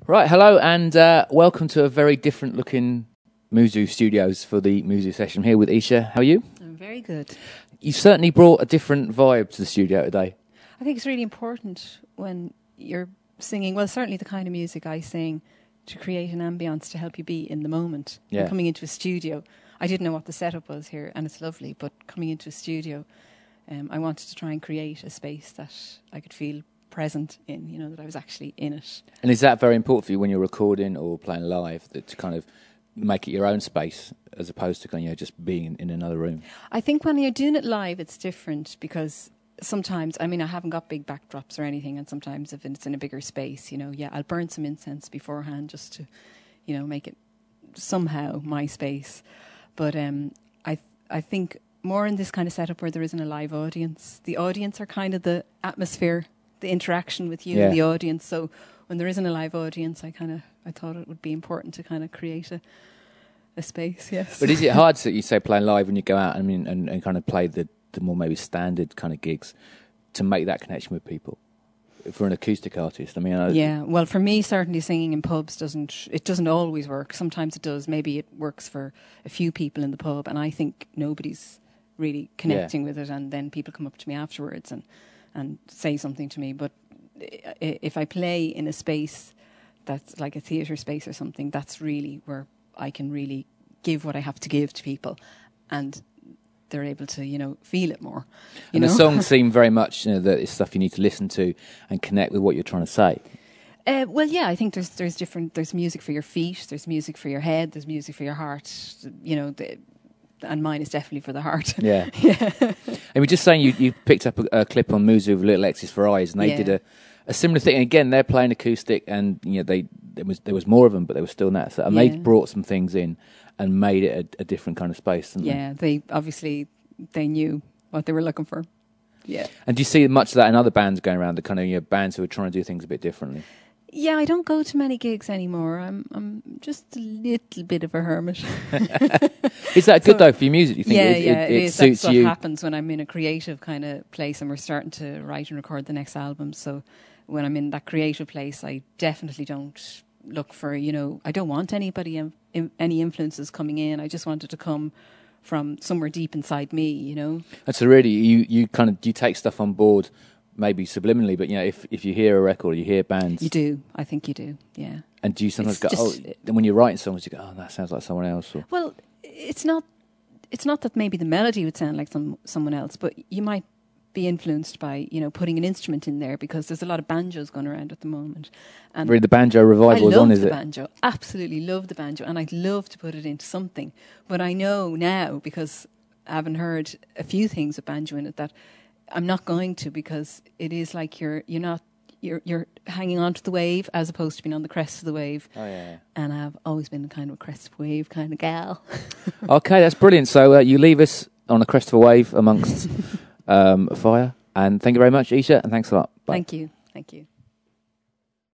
Right, hello and welcome to a very different looking MUZU studios for the MUZU session. I'm here with Ise. How are you? I'm very good. You certainly brought a different vibe to the studio today. I think it's really important when you're singing, well, certainly the kind of music I sing, to create an ambience to help you be in the moment. Yeah. And coming into a studio, I didn't know what the setup was here, and it's lovely, but coming into a studio, I wanted to try and create a space that I could feel present in, that I was actually in it. And is that very important for you when you're recording or playing live, that to kind of make it your own space as opposed to kind of, just being in another room? I think when you're doing it live, it's different because sometimes, I haven't got big backdrops or anything, and sometimes if it's in a bigger space, I'll burn some incense beforehand just to, make it somehow my space. But I think more in this kind of setup where there isn't a live audience, the audience are kind of the atmosphere, the interaction with you and the audience. So when there isn't a live audience, I thought it would be important to kind of create a space, yes. But is it hard to, you say, playing live when you go out and kind of play the more maybe standard kind of gigs, to make that connection with people for an acoustic artist? Yeah, well, for me, certainly singing in pubs doesn't always work. Sometimes it does. Maybe it works for a few people in the pub, and I think nobody's really connecting with it, and then people come up to me afterwards and say something to me. But if I play in a space that's like a theatre space or something, that's really where I can really give what I have to give to people, and they're able to, feel it more. And the songs seem very much, that it's stuff you need to listen to and connect with what you're trying to say. Well, yeah, I think there's music for your feet, there's music for your head, there's music for your heart, and mine is definitely for the heart. Yeah. And we're just saying you picked up a clip on MUZU of Little X's for Eyes, and they did a similar thing. And again, they're playing acoustic, and there was more of them, but they were still in that. So, and they brought some things in and made it a different kind of space, didn't they? Yeah, they knew what they were looking for. Yeah. And do you see much of that in other bands going around, the kind of bands who are trying to do things a bit differently? Yeah, I don't go to many gigs anymore. I'm just a little bit of a hermit. Is that good though for your music? Do you think it is. suits That's you? what happens when I'm in a creative kind of place and we're starting to write and record the next album. So when I'm in that creative place, I definitely don't look for, I don't want anybody, any influences coming in. I just want it to come from somewhere deep inside me, And so really, you take stuff on board, maybe subliminally, but if you hear a record, you hear bands. You do. I think you do. Yeah. And do you sometimes then when you're writing songs, you go, oh, that sounds like someone else? Or? Well, it's not that maybe the melody would sound like someone else, but you might be influenced by, putting an instrument in there, because there's a lot of banjos going around at the moment. And really, the banjo revival is on, is it? I love the banjo. Absolutely love the banjo, and I'd love to put it into something. But I know now, because I haven't heard a few things with banjo in it, that I'm not going to, because it is like you're hanging on to the wave as opposed to being on the crest of the wave. Oh yeah. And I've always been kind of a crest of wave kind of gal. Okay, that's brilliant. So you leave us on a crest of a wave amongst fire. And thank you very much, Ise, and thanks a lot. Bye. Thank you. Thank you.